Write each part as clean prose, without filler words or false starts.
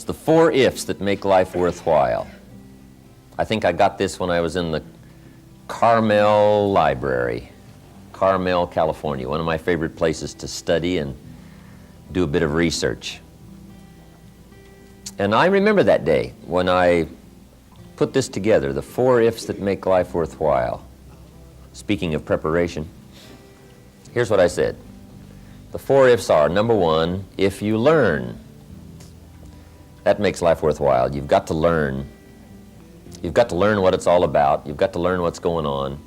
the 4 ifs that make life worthwhile. I think I got this when I was in the Carmel Library, Carmel, California, one of my favorite places to study and do a bit of research. And I remember that day when I put this together, the 4 ifs that make life worthwhile. Speaking of preparation, here's what I said. The 4 ifs are, number 1, if you learn. That makes life worthwhile. You've got to learn. You've got to learn what it's all about. You've got to learn what's going on.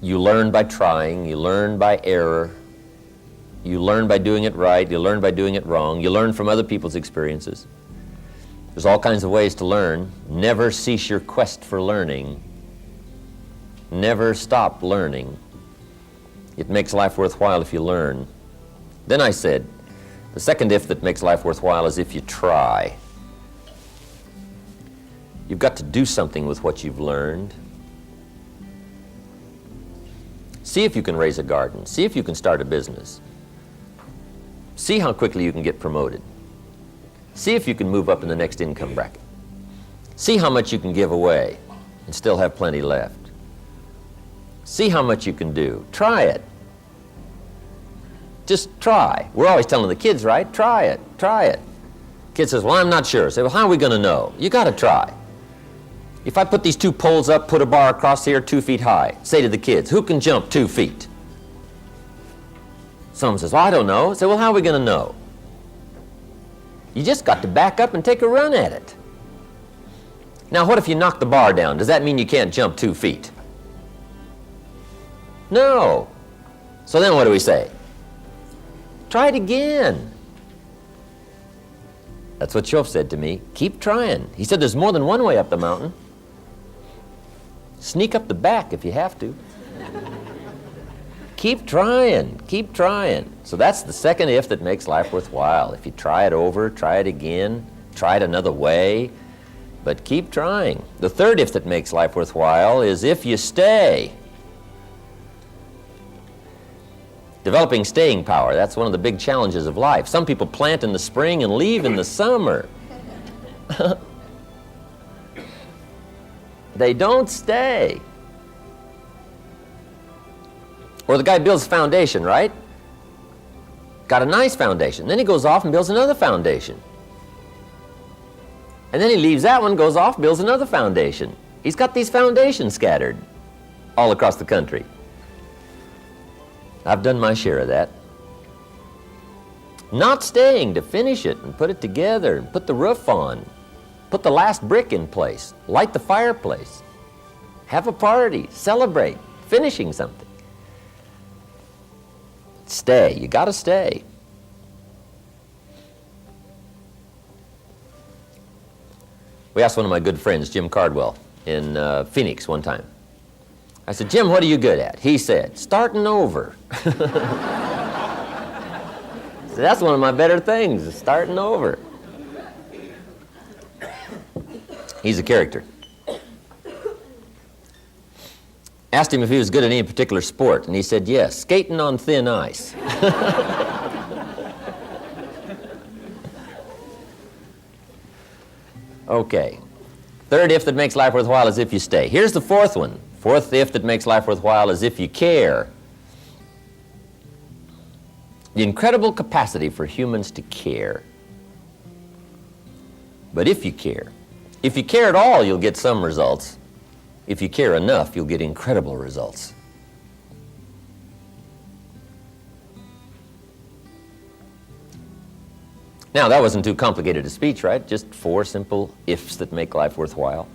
You learn by trying. You learn by error. You learn by doing it right. You learn by doing it wrong. You learn from other people's experiences. There's all kinds of ways to learn. Never cease your quest for learning. Never stop learning. It makes life worthwhile if you learn. Then I said, the second if that makes life worthwhile is if you try. You've got to do something with what you've learned. See if you can raise a garden. See if you can start a business. See how quickly you can get promoted. See if you can move up in the next income bracket. See how much you can give away and still have plenty left. See how much you can do. Try it. Just try. We're always telling the kids, right? Try it. Try it. Kid says, well, I'm not sure. Say, well, how are we going to know? You got to try. If I put these 2 poles up, put a bar across here 2 feet high, say to the kids, who can jump 2 feet? Someone says, well, I don't know. Say, well, how are we going to know? You just got to back up and take a run at it. Now, what if you knock the bar down? Does that mean you can't jump 2 feet? No. So then what do we say? Try it again. That's what Shoaff said to me. Keep trying. He said there's more than one way up the mountain. Sneak up the back if you have to. Keep trying. Keep trying. So that's the second if that makes life worthwhile. If you try it over, try it again, try it another way, but keep trying. The third if that makes life worthwhile is if you stay. Developing staying power, that's one of the big challenges of life. Some people plant in the spring and leave in the summer. They don't stay. Or the guy builds a foundation, right? Got a nice foundation. Then he goes off and builds another foundation. And then he leaves that one, goes off, builds another foundation. He's got these foundations scattered all across the country. I've done my share of that. Not staying to finish it and put it together and put the roof on, put the last brick in place, light the fireplace, have a party, celebrate, finishing something. Stay. You got to stay. We asked one of my good friends, Jim Cardwell, in Phoenix one time. I said, Jim, what are you good at? He said, starting over. So that's one of my better things, is starting over. He's a character. Asked him if he was good at any particular sport, and he said, yes, skating on thin ice. Okay. Third if that makes life worthwhile is if you stay. Here's the fourth one. Fourth if that makes life worthwhile is if you care. The incredible capacity for humans to care. But if you care at all, you'll get some results. If you care enough, you'll get incredible results. Now, that wasn't too complicated a speech, right? Just 4 simple ifs that make life worthwhile.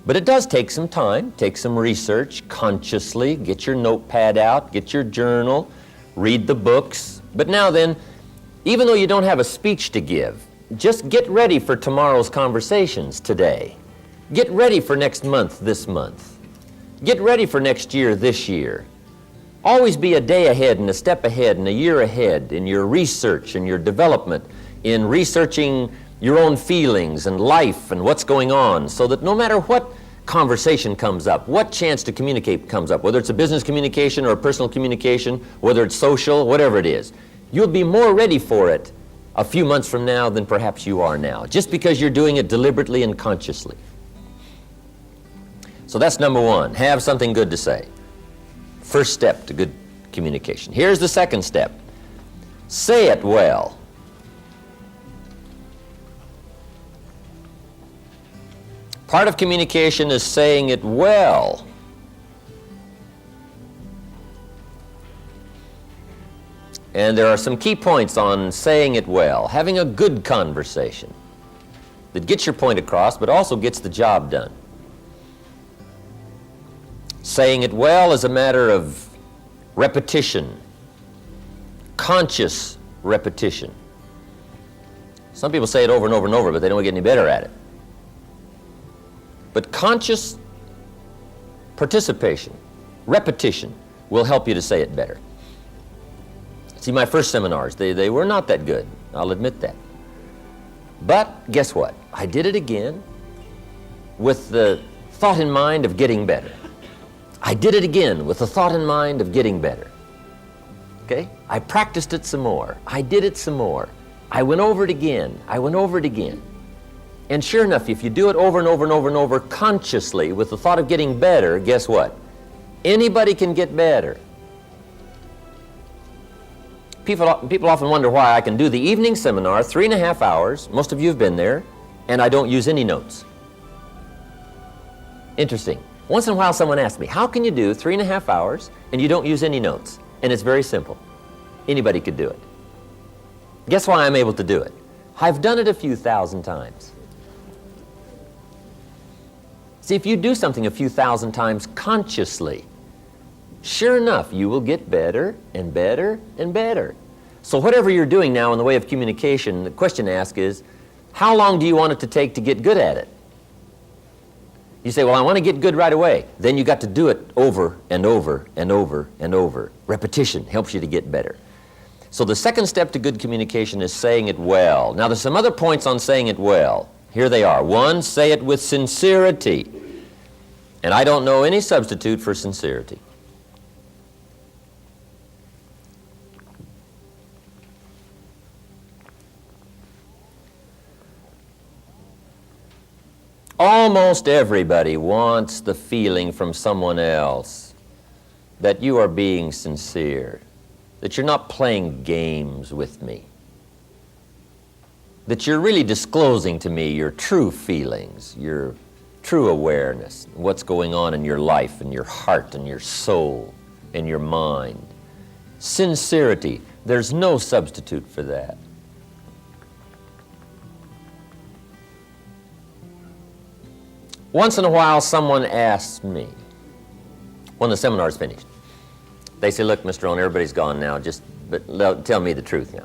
But it does take some time, take some research, consciously, get your notepad out, get your journal, read the books. But now then, even though you don't have a speech to give, just get ready for tomorrow's conversations today. Get ready for next month this month. Get ready for next year this year. Always be a day ahead and a step ahead and a year ahead in your research and your development, in researching your own feelings and life and what's going on, so that no matter what conversation comes up, what chance to communicate comes up, whether it's a business communication or a personal communication, whether it's social, whatever it is, you'll be more ready for it a few months from now than perhaps you are now, just because you're doing it deliberately and consciously. So that's number one, have something good to say. First step to good communication. Here's the second step. Say it well. Part of communication is saying it well. And there are some key points on saying it well. Having a good conversation that gets your point across, but also gets the job done. Saying it well is a matter of repetition, conscious repetition. Some people say it over and over and over, but they don't get any better at it. But conscious participation, repetition, will help you to say it better. See, my first seminars, they were not that good, I'll admit that. But guess what? I did it again with the thought in mind of getting better. I did it again with the thought in mind of getting better. Okay? I practiced it some more. I did it some more. I went over it again. I went over it again. And sure enough, if you do it over and over and over and over consciously with the thought of getting better, guess what? Anybody can get better. People often wonder why I can do the evening seminar, 3.5 hours, most of you have been there, and I don't use any notes. Interesting. Once in a while someone asks me, how can you do 3.5 hours and you don't use any notes? And it's very simple. Anybody could do it. Guess why I'm able to do it? I've done it a few thousand times. See, if you do something a few thousand times consciously, sure enough, you will get better and better and better. So whatever you're doing now in the way of communication, the question to ask is, how long do you want it to take to get good at it? You say, well, I want to get good right away. Then you got to do it over and over and over and over. Repetition helps you to get better. So the second step to good communication is saying it well. Now there's some other points on saying it well. Here they are. One, say it with sincerity. And I don't know any substitute for sincerity. Almost everybody wants the feeling from someone else that you are being sincere, that you're not playing games with me, that you're really disclosing to me your true feelings, your true awareness, what's going on in your life and your heart and your soul and your mind. Sincerity, there's no substitute for that. Once in a while, someone asks me, when the seminar's finished, they say, look, Mr. Owen, everybody's gone now, but tell me the truth now.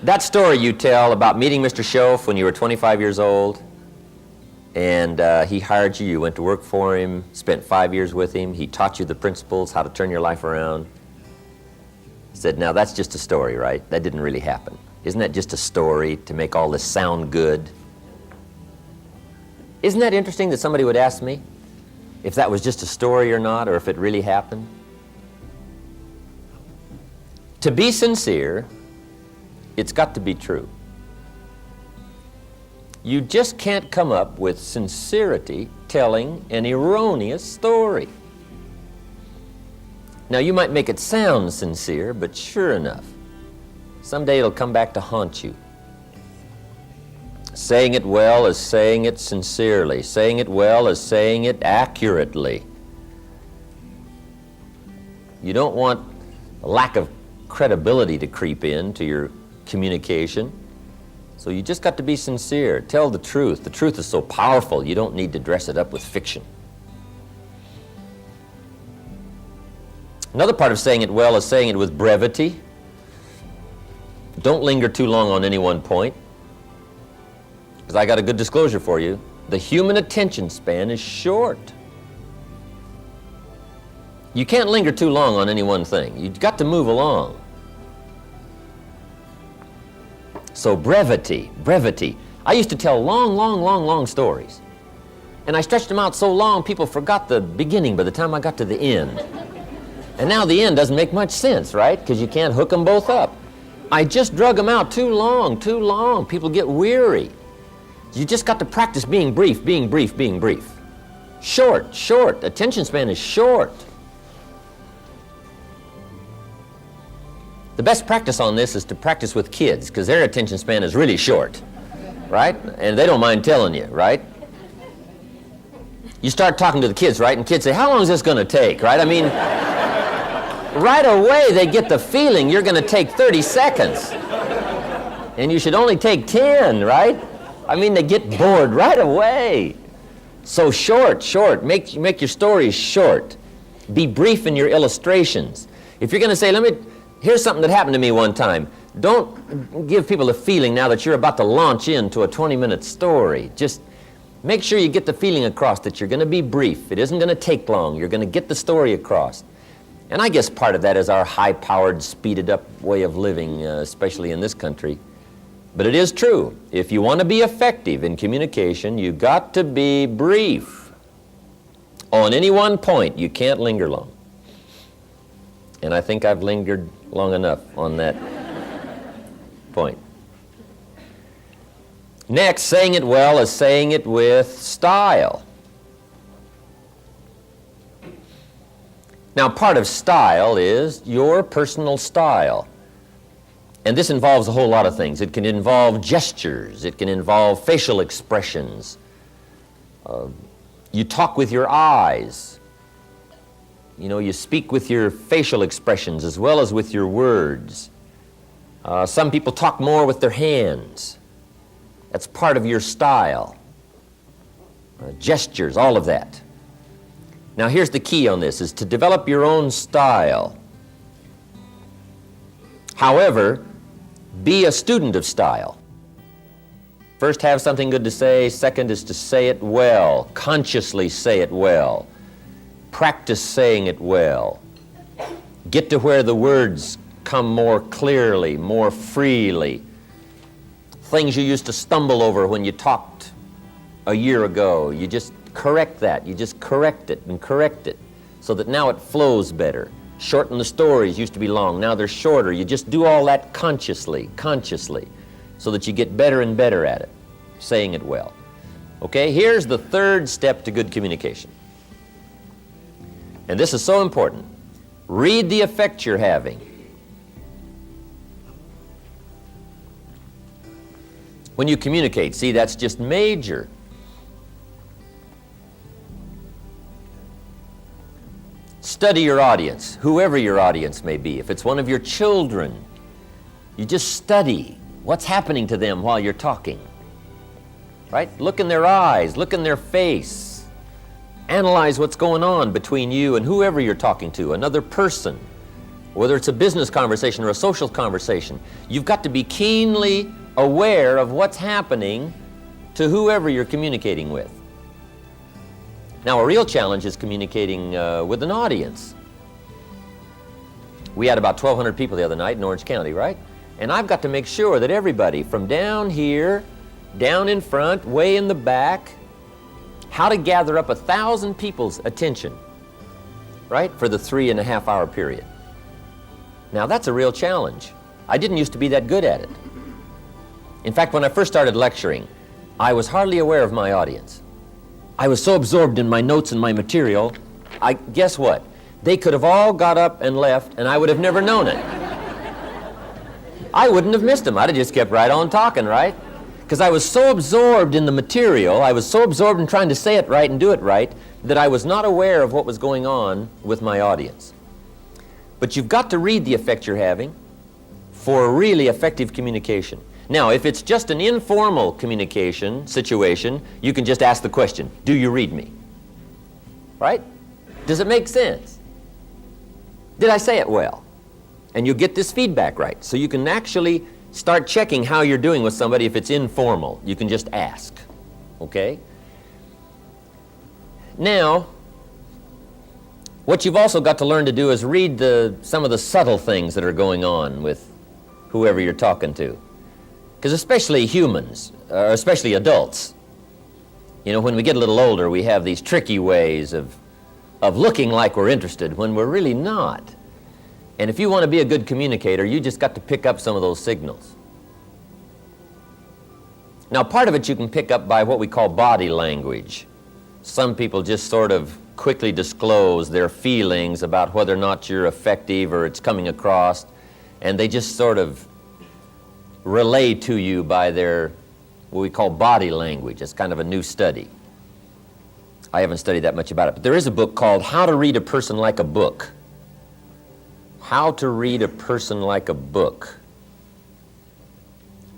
That story you tell about meeting Mr. Schoaf when you were 25 years old, and he hired you, you went to work for him, spent 5 years with him, he taught you the principles, how to turn your life around. He said, now that's just a story, right? That didn't really happen. Isn't that just a story to make all this sound good? Isn't that interesting that somebody would ask me if that was just a story or not, or if it really happened? To be sincere, it's got to be true. You just can't come up with sincerity telling an erroneous story. Now, you might make it sound sincere, but sure enough, someday it'll come back to haunt you. Saying it well is saying it sincerely. Saying it well is saying it accurately. You don't want a lack of credibility to creep into your communication. So you just got to be sincere. Tell the truth. The truth is so powerful, you don't need to dress it up with fiction. Another part of saying it well is saying it with brevity. Don't linger too long on any one point, because I got a good disclosure for you. The human attention span is short. You can't linger too long on any one thing. You've got to move along. So brevity. I used to tell long stories. And I stretched them out so long, people forgot the beginning by the time I got to the end. And now the end doesn't make much sense, right? Because you can't hook them both up. I just drug them out too long, too long. People get weary. You just got to practice being brief, being brief, being brief. Short, short. Attention span is short. The best practice on this is to practice with kids, because their attention span is really short, right? And they don't mind telling you, right? You start talking to the kids, right? And kids say, how long is this going to take, right? I mean, right away they get the feeling you're going to take 30 seconds. And you should only take 10, right? I mean, they get bored right away. So short, short. Make your stories short. Be brief in your illustrations. If you're going to say, here's something that happened to me one time. Don't give people a feeling now that you're about to launch into a 20-minute story. Just make sure you get the feeling across that you're going to be brief. It isn't going to take long. You're going to get the story across. And I guess part of that is our high-powered, speeded-up way of living, especially in this country. But it is true. If you want to be effective in communication, you've got to be brief. On any one point, you can't linger long. And I think I've lingered long enough on that point. Next, saying it well is saying it with style. Now, part of style is your personal style. And this involves a whole lot of things. It can involve gestures. It can involve facial expressions. You talk with your eyes. You know, you speak with your facial expressions as well as with your words. Some people talk more with their hands. That's part of your style. Gestures, all of that. Now here's the key on this, is to develop your own style. However, be a student of style. First, have something good to say. Second is to say it well. Consciously say it well. Practice saying it well. Get to where the words come more clearly, more freely. Things you used to stumble over when you talked a year ago, you just correct that. You just correct it and correct it so that now it flows better. Shorten the stories. Used to be long. Now they're shorter. You just do all that consciously, so that you get better and better at it, saying it well. Okay, here's the third step to good communication. And this is so important. Read the effect you're having. When you communicate, see, that's just major. Study your audience, whoever your audience may be. If it's one of your children, you just study what's happening to them while you're talking. Right? Look in their eyes, look in their face. Analyze what's going on between you and whoever you're talking to, another person. Whether it's a business conversation or a social conversation, you've got to be keenly aware of what's happening to whoever you're communicating with. Now, a real challenge is communicating with an audience. We had about 1,200 people the other night in Orange County, right? And I've got to make sure that everybody from down here, down in front, way in the back, how to gather up 1,000 people's attention, right, for the 3.5-hour period. Now, that's a real challenge. I didn't used to be that good at it. In fact, when I first started lecturing, I was hardly aware of my audience. I was so absorbed in my notes and my material, guess what? They could have all got up and left, and I would have never known it. I wouldn't have missed them. I'd have just kept right on talking, right? Because I was so absorbed in the material, I was so absorbed in trying to say it right and do it right, that I was not aware of what was going on with my audience. But you've got to read the effect you're having for a really effective communication. Now, if it's just an informal communication situation, you can just ask the question, do you read me? Right? Does it make sense? Did I say it well? And you'll get this feedback right. So you can actually start checking how you're doing with somebody if it's informal. You can just ask, okay? Now, what you've also got to learn to do is read some of the subtle things that are going on with whoever you're talking to. Because especially humans, especially adults, you know, when we get a little older, we have these tricky ways of of looking like we're interested when we're really not. And if you want to be a good communicator, you just got to pick up some of those signals. Now, part of it you can pick up by what we call body language. Some people just sort of quickly disclose their feelings about whether or not you're effective or it's coming across, and they just sort of relay to you by their, what we call body language. It's kind of a new study. I haven't studied that much about it, but there is a book called How to Read a Person Like a Book. How to Read a Person Like a Book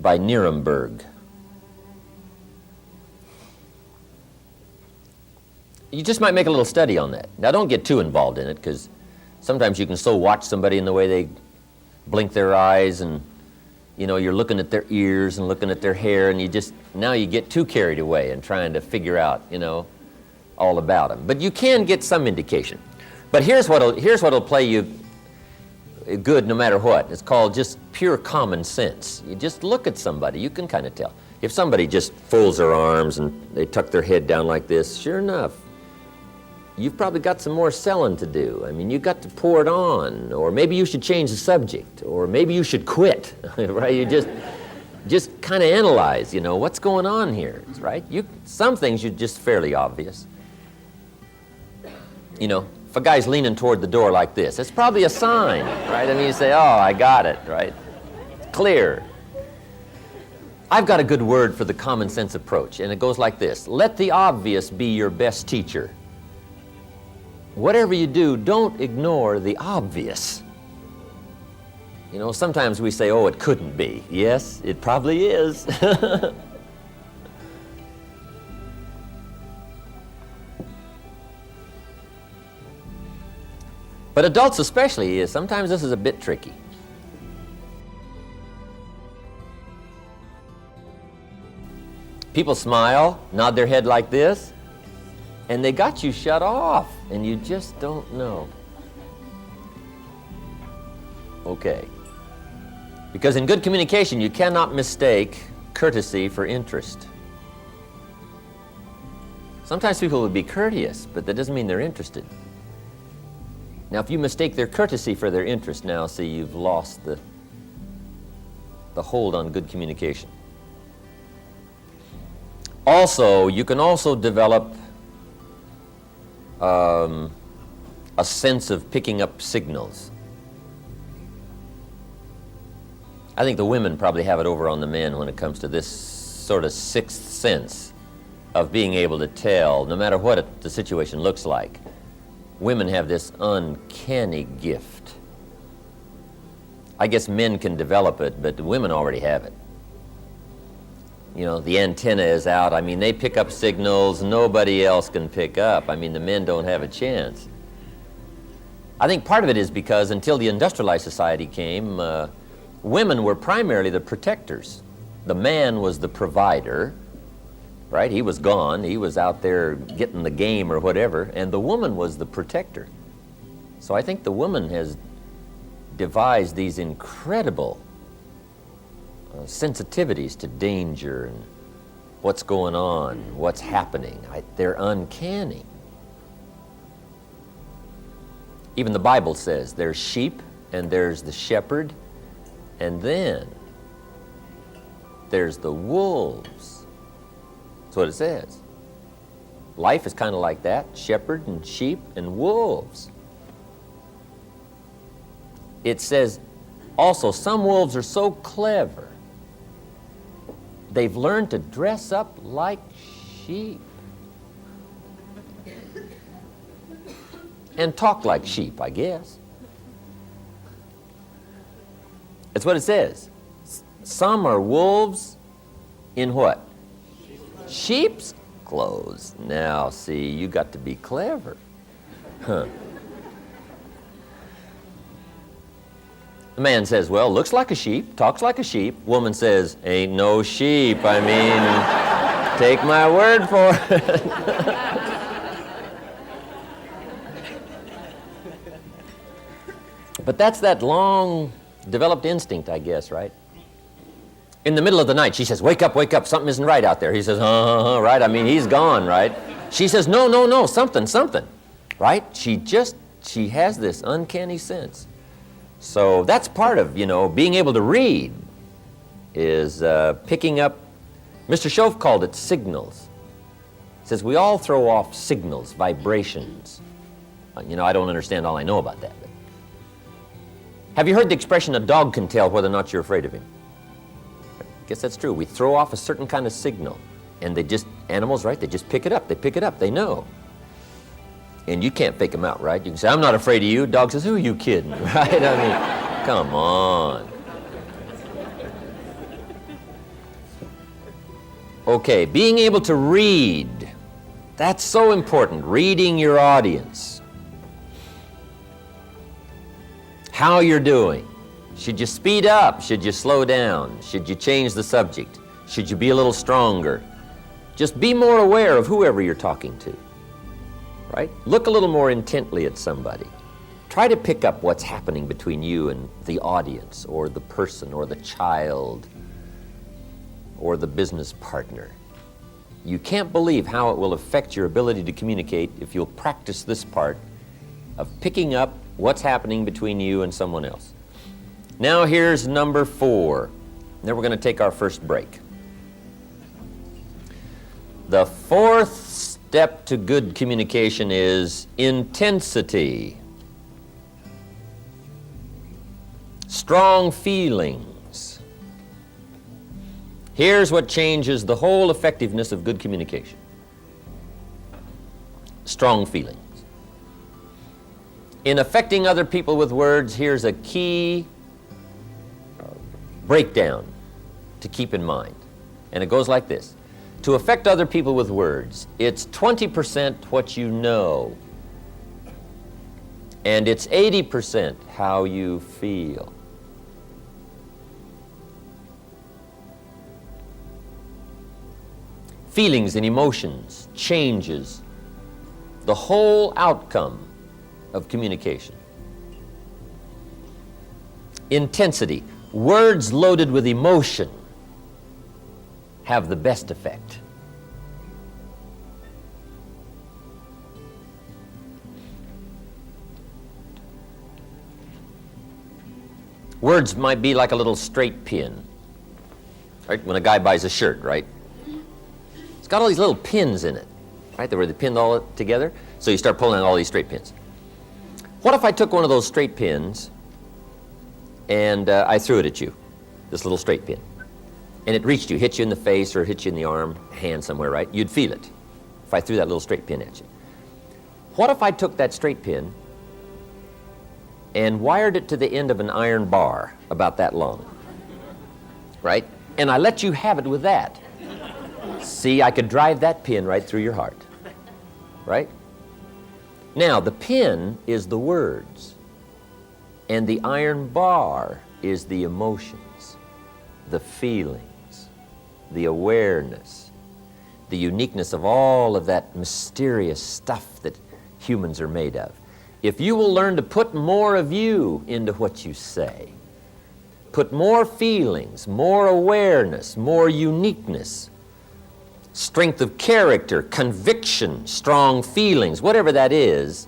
by Nuremberg. You just might make a little study on that. Now, don't get too involved in it, because sometimes you can so watch somebody in the way they blink their eyes, and you know, you're looking at their ears and looking at their hair, and now you get too carried away in trying to figure out, you know, all about them. But you can get some indication. But here's what'll play you good no matter what. It's called just pure common sense. You just look at somebody, you can kind of tell. If somebody just folds their arms and they tuck their head down like this, sure enough, you've probably got some more selling to do. I mean, you've got to pour it on, or maybe you should change the subject, or maybe you should quit, right? You just kind of analyze, you know, what's going on here, right? Some things are just fairly obvious. You know, if a guy's leaning toward the door like this, it's probably a sign, right? I mean, you say, oh, I got it, right? It's clear. I've got a good word for the common sense approach, and it goes like this. Let the obvious be your best teacher. Whatever you do, don't ignore the obvious. You know, sometimes we say, oh, it couldn't be. Yes, it probably is. But adults especially, sometimes this is a bit tricky. People smile, nod their head like this, and they got you shut off, and you just don't know. Okay. Because in good communication, you cannot mistake courtesy for interest. Sometimes people will be courteous, but that doesn't mean they're interested. Now, if you mistake their courtesy for their interest, now, see, you've lost the hold on good communication. Also, you can also develop a sense of picking up signals. I think the women probably have it over on the men when it comes to this sort of sixth sense of being able to tell, no matter what the situation looks like. Women have this uncanny gift. I guess men can develop it, but women already have it. You know, the antenna is out. I mean, they pick up signals nobody else can pick up. I mean, the men don't have a chance. I think part of it is because until the industrialized society came, women were primarily the protectors. The man was the provider, right? He was gone. He was out there getting the game or whatever, and the woman was the protector. So I think the woman has devised these incredible sensitivities to danger and what's going on, what's happening. They're uncanny. Even the Bible says there's sheep and there's the shepherd, and then there's the wolves. That's what it says. Life is kind of like that, shepherd and sheep and wolves. It says also some wolves are so clever, they've learned to dress up like sheep and talk like sheep, I guess. That's what it says. Some are wolves in what? Sheep's clothes. Now, see, you got to be clever. Huh. The man says, well, looks like a sheep, talks like a sheep. Woman says, ain't no sheep. I mean, take my word for it. But that's that long developed instinct, I guess, right? In the middle of the night, she says, wake up, something isn't right out there. He says, right? I mean, he's gone, right? She says, no, something. right? She has this uncanny sense. So that's part of, being able to read is picking up, Mr. Schoaf called it signals. He says we all throw off signals, vibrations. I don't understand all I know about that. But have you heard the expression, a dog can tell whether or not you're afraid of him? I guess that's true. We throw off a certain kind of signal, and animals, right, they just pick it up, they know. And you can't fake them out, right? You can say, I'm not afraid of you. Dog says, who are you kidding, right? I mean, come on. Okay, being able to read. That's so important, reading your audience. How you're doing. Should you speed up? Should you slow down? Should you change the subject? Should you be a little stronger? Just be more aware of whoever you're talking to. Right? Look a little more intently at somebody. Try to pick up what's happening between you and the audience, or the person, or the child, or the business partner. You can't believe how it will affect your ability to communicate if you'll practice this part of picking up what's happening between you and someone else. Now here's number 4. Then we're going to take our first break. The 4th step to good communication is intensity. Strong feelings. Here's what changes the whole effectiveness of good communication. Strong feelings. In affecting other people with words, here's a key breakdown to keep in mind. And it goes like this. To affect other people with words, it's 20% what you know, and it's 80% how you feel. Feelings and emotions changes the whole outcome of communication. Intensity, words loaded with emotion have the best effect. Words might be like a little straight pin, right? When a guy buys a shirt, right? It's got all these little pins in it, right? Where they pinned all together. So you start pulling out all these straight pins. What if I took one of those straight pins and I threw it at you, this little straight pin? And it reached you, hit you in the face or hit you in the arm, hand somewhere, right? You'd feel it if I threw that little straight pin at you. What if I took that straight pin and wired it to the end of an iron bar about that long, right? And I let you have it with that. See, I could drive that pin right through your heart, right? Now, the pin is the words, and the iron bar is the emotions, the feelings, the awareness, the uniqueness of all of that mysterious stuff that humans are made of. If you will learn to put more of you into what you say, put more feelings, more awareness, more uniqueness, strength of character, conviction, strong feelings, whatever that is,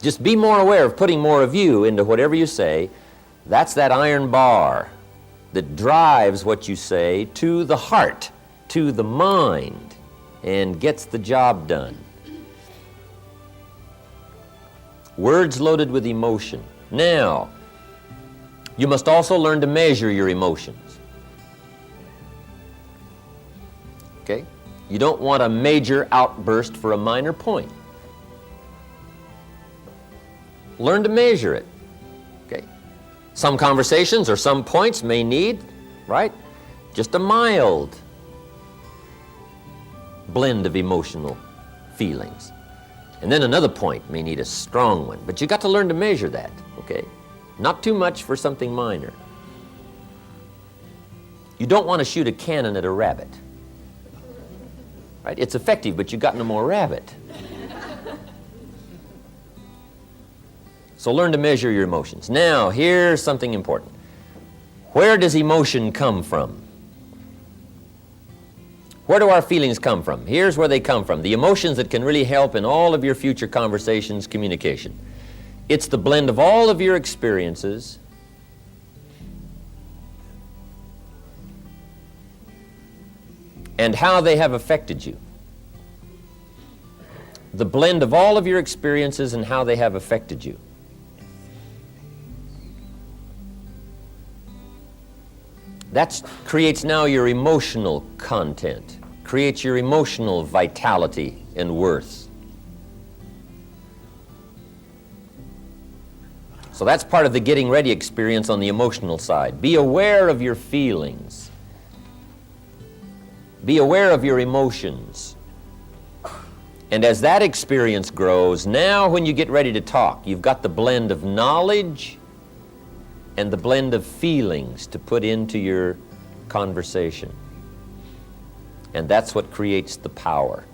just be more aware of putting more of you into whatever you say. That's that iron bar that drives what you say to the heart, to the mind, and gets the job done. Words loaded with emotion. Now, you must also learn to measure your emotions. Okay? You don't want a major outburst for a minor point. Learn to measure it. Okay? Some conversations or some points may need, right, just a mild blend of emotional feelings. And then another point may need a strong one. But you got to learn to measure that, okay? Not too much for something minor. You don't want to shoot a cannon at a rabbit. Right? It's effective, but you got no more rabbit. So learn to measure your emotions. Now, here's something important. Where does emotion come from? Where do our feelings come from? Here's where they come from. The emotions that can really help in all of your future conversations, communication. It's the blend of all of your experiences and how they have affected you. The blend of all of your experiences and how they have affected you. That creates now your emotional content, creates your emotional vitality and worth. So that's part of the getting ready experience on the emotional side. Be aware of your feelings. Be aware of your emotions. And as that experience grows, now when you get ready to talk, you've got the blend of knowledge and the blend of feelings to put into your conversation. And that's what creates the power.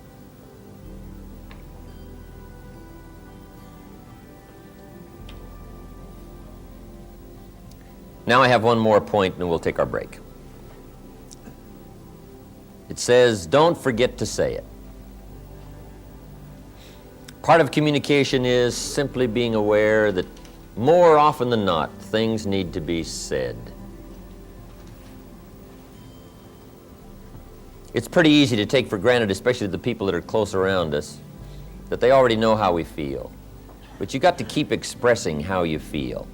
Now I have one more point and we'll take our break. It says, don't forget to say it. Part of communication is simply being aware that more often than not, things need to be said. It's pretty easy to take for granted, especially the people that are close around us, that they already know how we feel. But you got to keep expressing how you feel.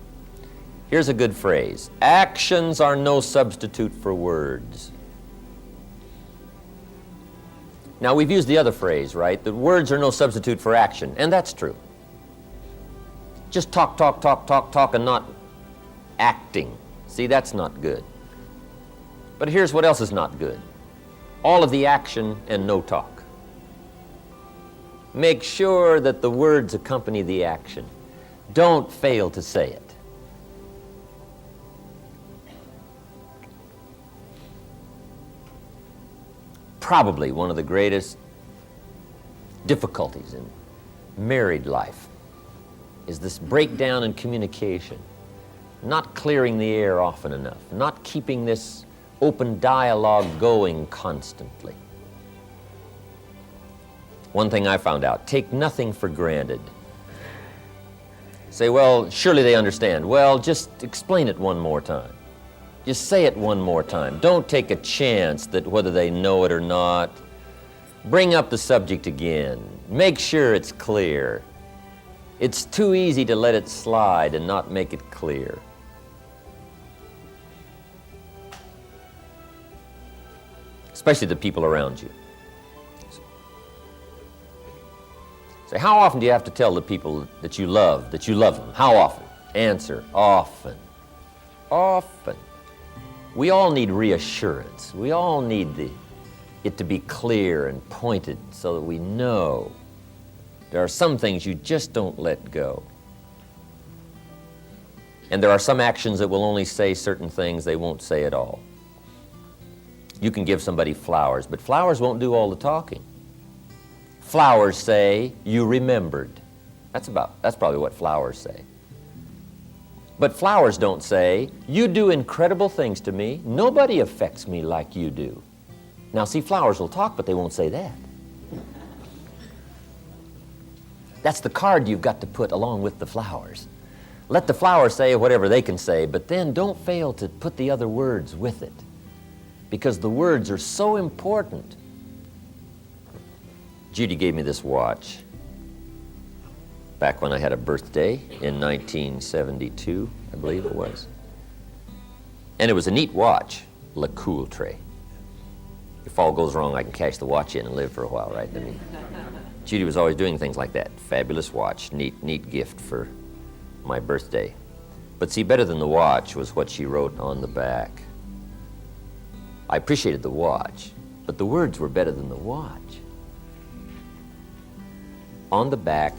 Here's a good phrase. Actions are no substitute for words. Now, we've used the other phrase, right? That words are no substitute for action, and that's true. Just talk, talk, talk, talk, talk, and not acting. See, that's not good. But here's what else is not good. All of the action and no talk. Make sure that the words accompany the action. Don't fail to say it. Probably one of the greatest difficulties in married life is this breakdown in communication, not clearing the air often enough, not keeping this open dialogue going constantly. One thing I found out, take nothing for granted. Say, well, surely they understand. Well, just explain it one more time. Just say it one more time. Don't take a chance that whether they know it or not. Bring up the subject again. Make sure it's clear. It's too easy to let it slide and not make it clear. Especially the people around you. Say, how often do you have to tell the people that you love them? How often? Answer, often. Often. We all need reassurance. We all need it to be clear and pointed so that we know. There are some things you just don't let go. And there are some actions that will only say certain things they won't say at all. You can give somebody flowers, but flowers won't do all the talking. Flowers say, you remembered. That's probably what flowers say. But flowers don't say, you do incredible things to me. Nobody affects me like you do. Now see, flowers will talk, but they won't say that. That's the card you've got to put along with the flowers. Let the flowers say whatever they can say, but then don't fail to put the other words with it, because the words are so important. Judy gave me this watch back when I had a birthday in 1972, I believe it was. And it was a neat watch, Le Coultre. If all goes wrong, I can cash the watch in and live for a while, right? I mean, Judy was always doing things like that. Fabulous watch, neat gift for my birthday. But see, better than the watch was what she wrote on the back. I appreciated the watch, but the words were better than the watch. On the back,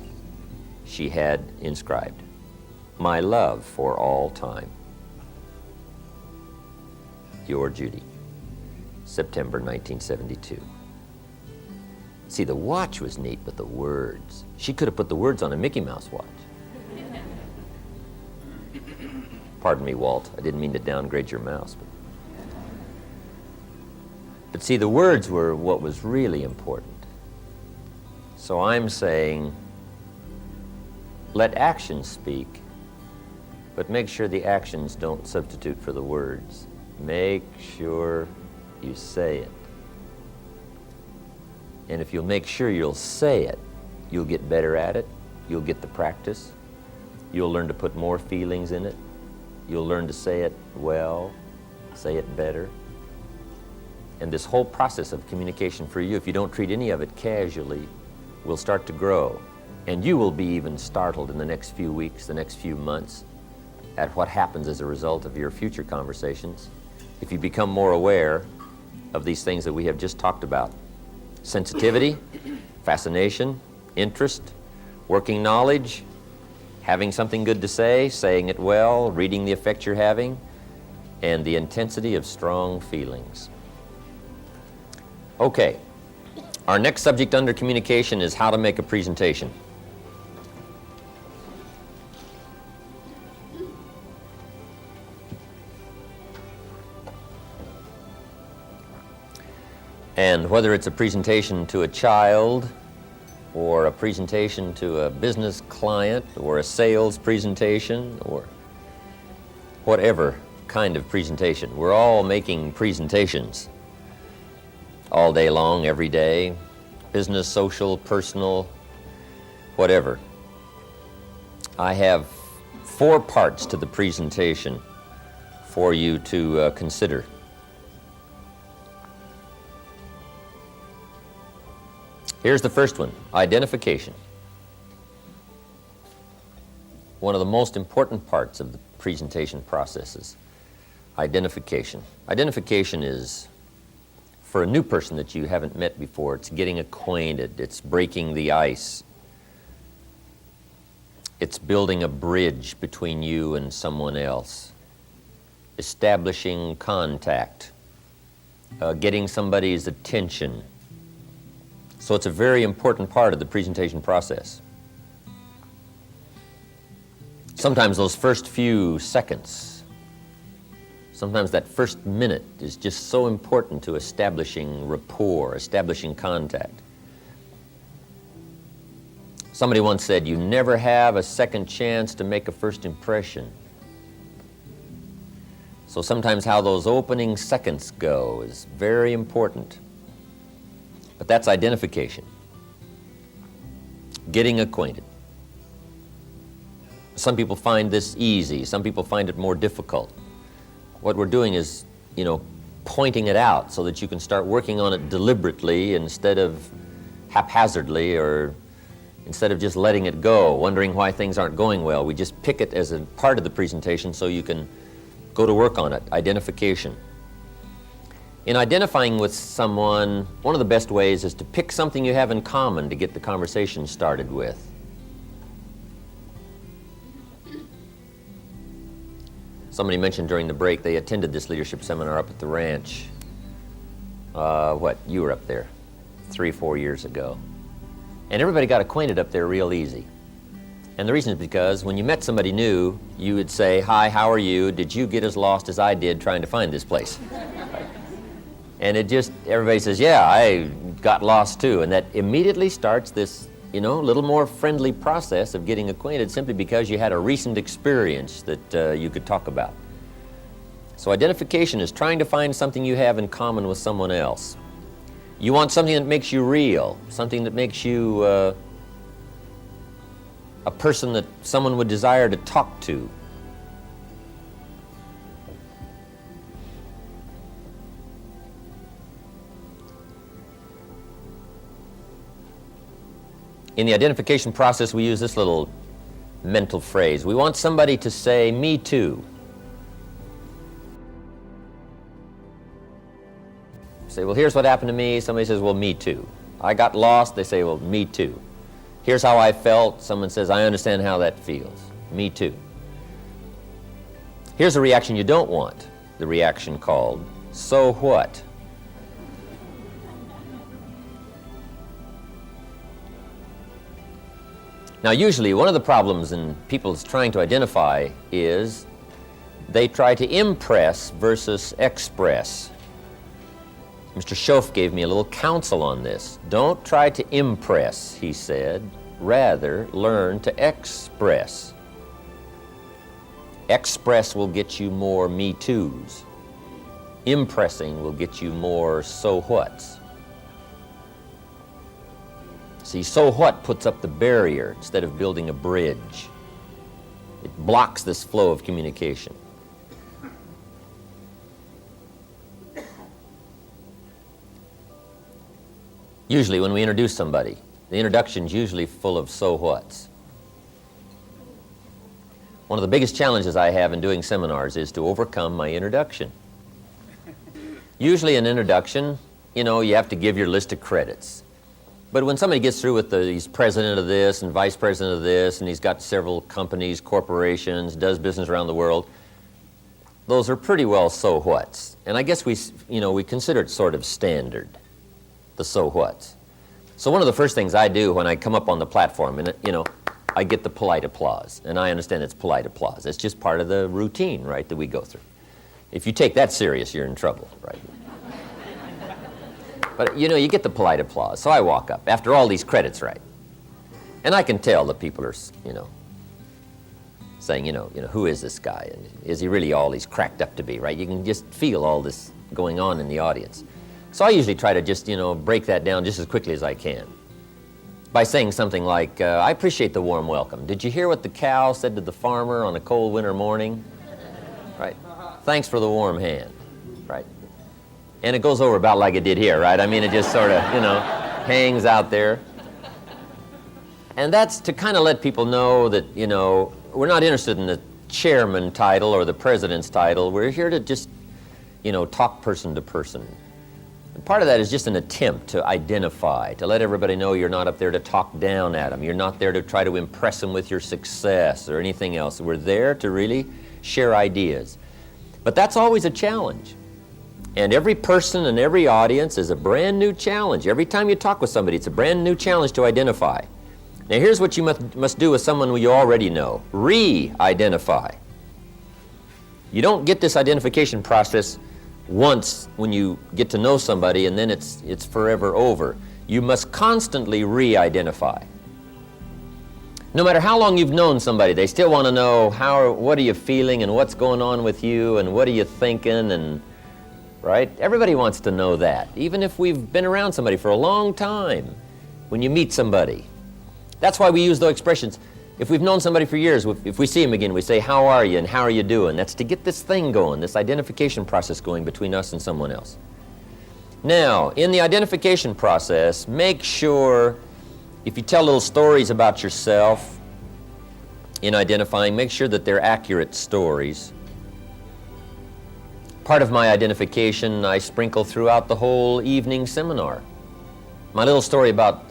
she had inscribed, "My love for all time. Your Judy, September 1972. See, the watch was neat, but the words. She could have put the words on a Mickey Mouse watch. Pardon me, Walt. I didn't mean to downgrade your mouse. But see, the words were what was really important. So I'm saying, let actions speak, but make sure the actions don't substitute for the words. Make sure you say it. And if you'll make sure you'll say it, you'll get better at it, you'll get the practice, you'll learn to put more feelings in it, you'll learn to say it well, say it better. And this whole process of communication for you, if you don't treat any of it casually, will start to grow. And you will be even startled in the next few weeks, the next few months, at what happens as a result of your future conversations if you become more aware of these things that we have just talked about. Sensitivity, fascination, interest, working knowledge, having something good to say, saying it well, reading the effect you're having, and the intensity of strong feelings. Okay, our next subject under communication is how to make a presentation. And whether it's a presentation to a child, or a presentation to a business client, or a sales presentation, or whatever kind of presentation, we're all making presentations all day long, every day, business, social, personal, whatever. I have 4 parts to the presentation for you to consider. Here's the first one, identification. One of the most important parts of the presentation process is identification. Identification is, for a new person that you haven't met before, it's getting acquainted, it's breaking the ice. It's building a bridge between you and someone else, establishing contact, getting somebody's attention. So it's a very important part of the presentation process. Sometimes those first few seconds, sometimes that first minute is just so important to establishing rapport, establishing contact. Somebody once said, you never have a second chance to make a first impression. So sometimes how those opening seconds go is very important. But that's identification, getting acquainted. Some people find this easy, some people find it more difficult. What we're doing is, pointing it out so that you can start working on it deliberately instead of haphazardly, or instead of just letting it go, wondering why things aren't going well. We just pick it as a part of the presentation so you can go to work on it, identification. In identifying with someone, one of the best ways is to pick something you have in common to get the conversation started with. Somebody mentioned during the break they attended this leadership seminar up at the ranch. You were up there 3-4 years ago. And everybody got acquainted up there real easy. And the reason is because when you met somebody new, you would say, hi, how are you? Did you get as lost as I did trying to find this place? And everybody says, yeah, I got lost too. And that immediately starts this, little more friendly process of getting acquainted simply because you had a recent experience that you could talk about. So identification is trying to find something you have in common with someone else. You want something that makes you real, something that makes you a person that someone would desire to talk to. In the identification process, we use this little mental phrase. We want somebody to say, me too. Say, well, here's what happened to me. Somebody says, well, me too. I got lost. They say, well, me too. Here's how I felt. Someone says, I understand how that feels. Me too. Here's a reaction you don't want. The reaction called, so what? Now, usually one of the problems in people's trying to identify is they try to impress versus express. Mr. Schoaf gave me a little counsel on this. Don't try to impress, he said. Rather, learn to express. Express will get you more me toos. Impressing will get you more so whats. See, so what puts up the barrier instead of building a bridge. It blocks this flow of communication. Usually when we introduce somebody, the introduction's usually full of so whats. One of the biggest challenges I have in doing seminars is to overcome my introduction. Usually an introduction, you know, you have to give your list of credits. But when somebody gets through with he's president of this and vice president of this, and he's got several companies, corporations, does business around the world, those are pretty well so whats. And I guess we consider it sort of standard, the so whats. So one of the first things I do when I come up on the platform, and I get the polite applause, and I understand it's polite applause. It's just part of the routine, right, that we go through. If you take that serious, you're in trouble, right? But you get the polite applause. So I walk up after all these credits, right? And I can tell that people are, saying, who is this guy? And is he really all he's cracked up to be, right? You can just feel all this going on in the audience. So I usually try to just, break that down just as quickly as I can by saying something like, I appreciate the warm welcome. Did you hear what the cow said to the farmer on a cold winter morning? Right? Thanks for the warm hand, right? And it goes over about like it did here, right? I mean, it just sort of, hangs out there. And that's to kind of let people know that, we're not interested in the chairman title or the president's title. We're here to just, talk person to person. And part of that is just an attempt to identify, to let everybody know you're not up there to talk down at them. You're not there to try to impress them with your success or anything else. We're there to really share ideas. But that's always a challenge. And every person and every audience is a brand new challenge. Every time you talk with somebody, it's a brand new challenge to identify. Now here's what you must do with someone who you already know. Re-identify. You don't get this identification process once when you get to know somebody and then it's forever over. You must constantly re-identify. No matter how long you've known somebody, they still want to know what are you feeling and what's going on with you and what are you thinking, and right? Everybody wants to know that, even if we've been around somebody for a long time. When you meet somebody, that's why we use those expressions. If we've known somebody for years, if we see them again, we say, how are you and how are you doing? That's to get this thing going, this identification process going between us and someone else. Now, in the identification process, make sure if you tell little stories about yourself in identifying, make sure that they're accurate stories. Part of my identification I sprinkle throughout the whole evening seminar. My little story about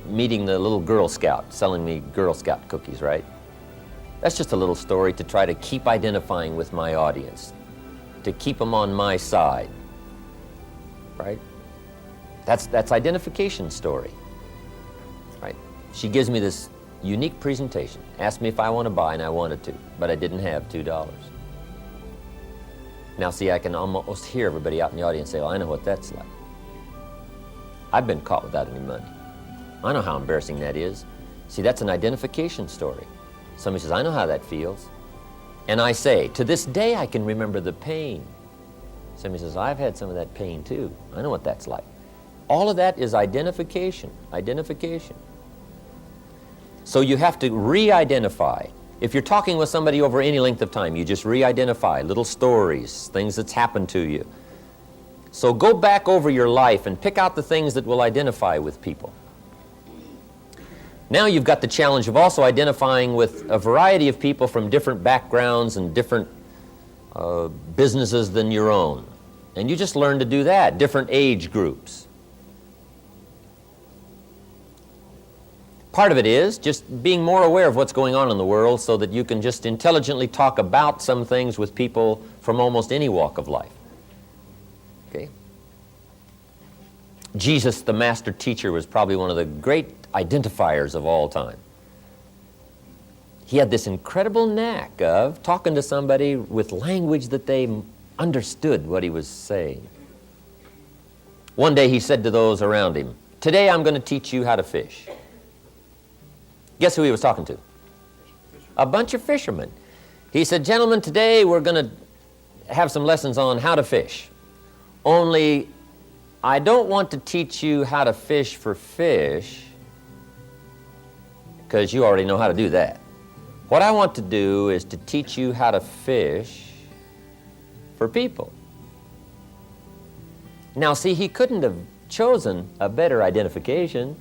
meeting the little Girl Scout, selling me Girl Scout cookies, right? That's just a little story to try to keep identifying with my audience, to keep them on my side, right? That's identification story, right? She gives me this unique presentation, asked me if I want to buy, and I wanted to, but I didn't have $2. Now see, I can almost hear everybody out in the audience say, well, I know what that's like. I've been caught without any money. I know how embarrassing that is. See, that's an identification story. Somebody says, I know how that feels. And I say, to this day I can remember the pain. Somebody says, I've had some of that pain too. I know what that's like. All of that is identification. So you have to re-identify. If you're talking with somebody over any length of time, you just re-identify little stories, things that's happened to you. So go back over your life and pick out the things that will identify with people. Now you've got the challenge of also identifying with a variety of people from different backgrounds and different businesses than your own. And you just learn to do that, different age groups. Part of it is just being more aware of what's going on in the world so that you can just intelligently talk about some things with people from almost any walk of life. Okay? Jesus, the master teacher, was probably one of the great identifiers of all time. He had this incredible knack of talking to somebody with language that they understood what he was saying. One day he said to those around him, "Today I'm going to teach you how to fish." Guess who he was talking to? A bunch of fishermen. He said, "Gentlemen, today we're going to have some lessons on how to fish. Only I don't want to teach you how to fish for fish, because you already know how to do that. What I want to do is to teach you how to fish for people." Now, see, he couldn't have chosen a better identification.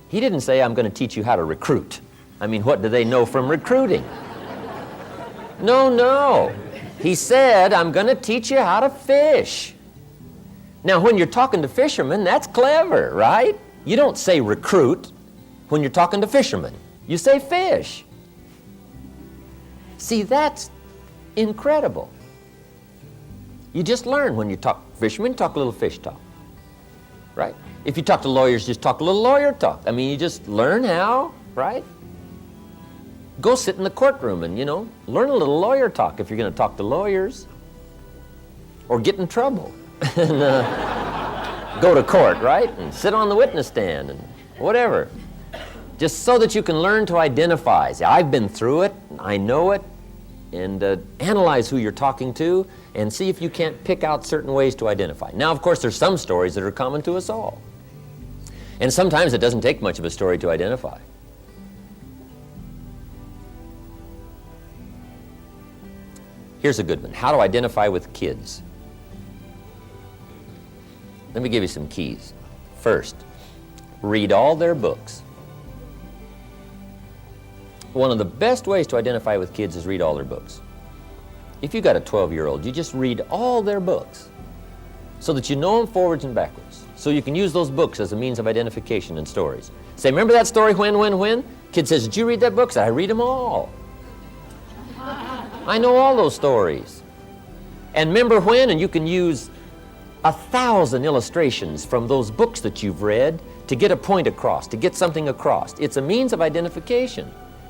He didn't say, "I'm going to teach you how to recruit." I mean, what do they know from recruiting? No. He said, "I'm going to teach you how to fish." Now, when you're talking to fishermen, that's clever, right? You don't say recruit when you're talking to fishermen. You say fish. See, that's incredible. You just learn when you talk fishermen, talk a little fish talk, right? If you talk to lawyers, just talk a little lawyer talk. I mean, you just learn how, right? Go sit in the courtroom and, learn a little lawyer talk if you're going to talk to lawyers. Or get in trouble and go to court, right? And sit on the witness stand and whatever. Just so that you can learn to identify. See, I've been through it, I know it, and analyze who you're talking to and see if you can't pick out certain ways to identify. Now, of course, there's some stories that are common to us all. And sometimes it doesn't take much of a story to identify. Here's a good one. How to identify with kids. Let me give you some keys. First, read all their books. One of the best ways to identify with kids is read all their books. If you've got a 12-year-old, you just read all their books so that you know them forwards and backwards. So you can use those books as a means of identification in stories. Say, "Remember that story, when?" Kid says, "Did you read that book?" Say, "I read them all. I know all those stories." And remember when? And you can use 1,000 illustrations from those books that you've read to get a point across, to get something across. It's a means of identification.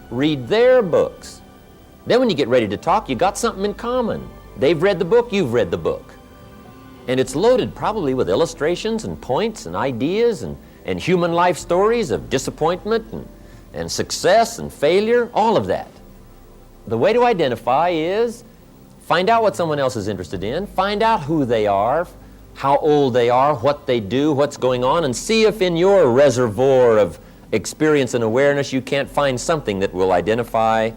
Read their books. Then when you get ready to talk, you got something in common. They've read the book, you've read the book. And it's loaded probably with illustrations and points and ideas and human life stories of disappointment and success and failure, all of that. The way to identify is find out what someone else is interested in, find out who they are, how old they are, what they do, what's going on, and see if in your reservoir of experience and awareness you can't find something that will identify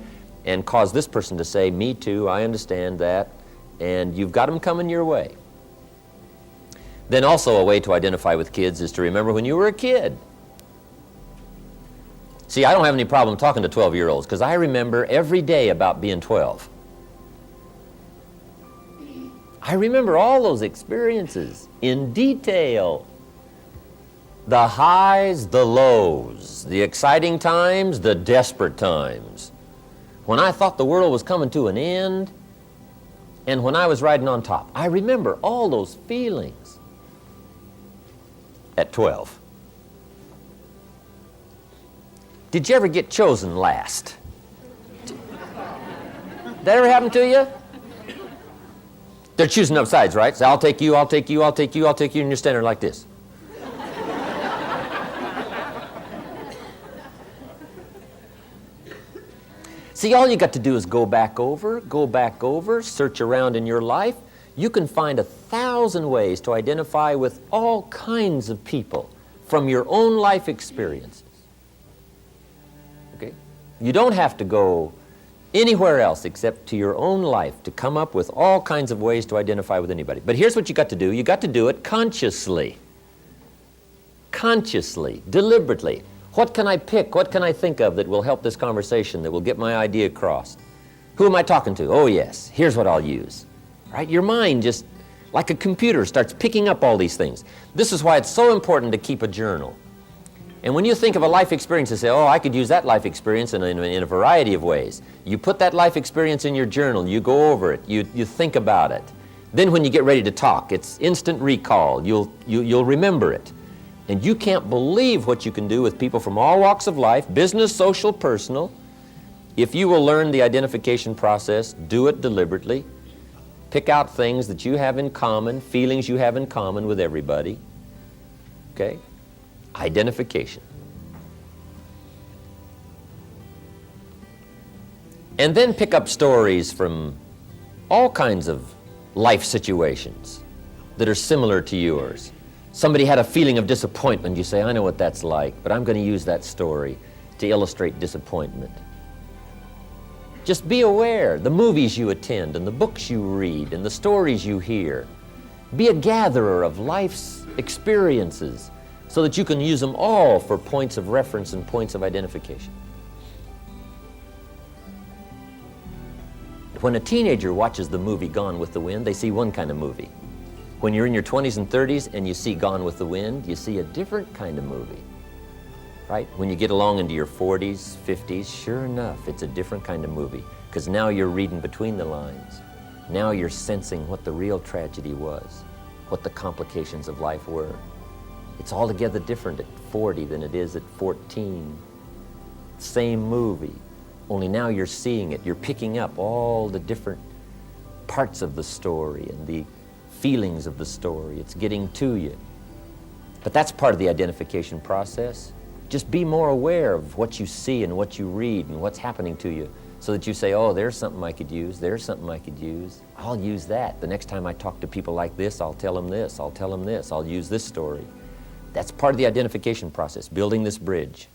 and cause this person to say, "Me too, I understand that," and you've got them coming your way. Then also a way to identify with kids is to remember when you were a kid. See, I don't have any problem talking to 12-year-olds because I remember every day about being 12. I remember all those experiences in detail. The highs, the lows, the exciting times, the desperate times. When I thought the world was coming to an end, and when I was riding on top. I remember all those feelings at 12. Did you ever get chosen last? That ever happen to you? They're choosing up sides, right? So I'll take you, I'll take you, I'll take you, I'll take you, and you're standing there like this. See, all you got to do is go back over, search around in your life. You can find 1,000 ways to identify with all kinds of people from your own life experiences. Okay? You don't have to go anywhere else except to your own life to come up with all kinds of ways to identify with anybody. But here's what you got to do. You got to do it consciously. Consciously, deliberately. What can I pick? What can I think of that will help this conversation, that will get my idea across? Who am I talking to? Oh, yes, here's what I'll use. Right? Your mind just, like a computer, starts picking up all these things. This is why it's so important to keep a journal. And when you think of a life experience and say, oh, I could use that life experience in a variety of ways. You put that life experience in your journal, you go over it, you think about it. Then when you get ready to talk, it's instant recall. You'll remember it. And you can't believe what you can do with people from all walks of life, business, social, personal. If you will learn the identification process, do it deliberately, Pick out things that you have in common, feelings you have in common with everybody. Okay? Identification. And then pick up stories from all kinds of life situations that are similar to yours. Somebody had a feeling of disappointment. You say, I know what that's like, but I'm going to use that story to illustrate disappointment. Just be aware, the movies you attend and the books you read and the stories you hear. Be a gatherer of life's experiences so that you can use them all for points of reference and points of identification. When a teenager watches the movie Gone with the Wind, they see one kind of movie. When you're in your 20s and 30s and you see Gone with the Wind, you see a different kind of movie. Right? When you get along into your 40s, 50s, sure enough, it's a different kind of movie, because now you're reading between the lines. Now you're sensing what the real tragedy was, what the complications of life were. It's altogether different at 40 than it is at 14. Same movie, only now you're seeing it. You're picking up all the different parts of the story and the feelings of the story. It's getting to you. But that's part of the identification process. Just be more aware of what you see and what you read and what's happening to you, so that you say, oh, there's something I could use, there's something I could use. I'll use that. The next time I talk to people like this, I'll tell them this, I'll tell them this, I'll use this story. That's part of the identification process, building this bridge.